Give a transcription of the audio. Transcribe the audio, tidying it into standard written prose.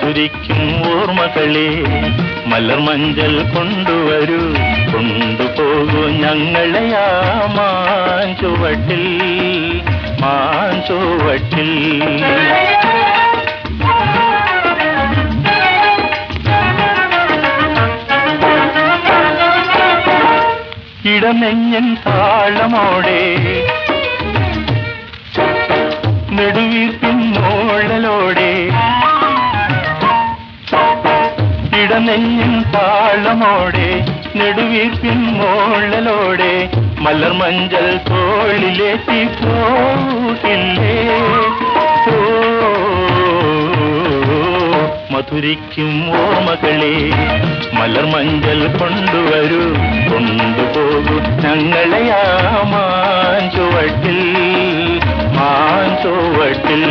മധുരിക്കും ഓർമ്മകളെ മലർ മഞ്ചൽ കൊണ്ടുവരൂ, കൊണ്ടുപോകൂ ഞങ്ങളെ ആ മാഞ്ചുവട്ടിൽ, മാഞ്ചുവട്ടിൽ. ഇടനെഞ്ഞൻ താളമോടെ നെടുവീർപ്പിൻ മോളലോടെ, ഇടനെഞ്ഞൻ താളമോടെ നെടുവീർപ്പിൻ മോളലോടെ മലർ മഞ്ചൽ തോളിലേറ്റി പോകില്ലേ. മധുരിക്കും ഓർമ്മകളെ മലർ മഞ്ചൽ കൊണ്ടുവരൂ, കൊണ്ടുപോകൂ ഞങ്ങളെ ആ മാഞ്ചുവട്ടിൽ, മാഞ്ചുവട്ടിൽ.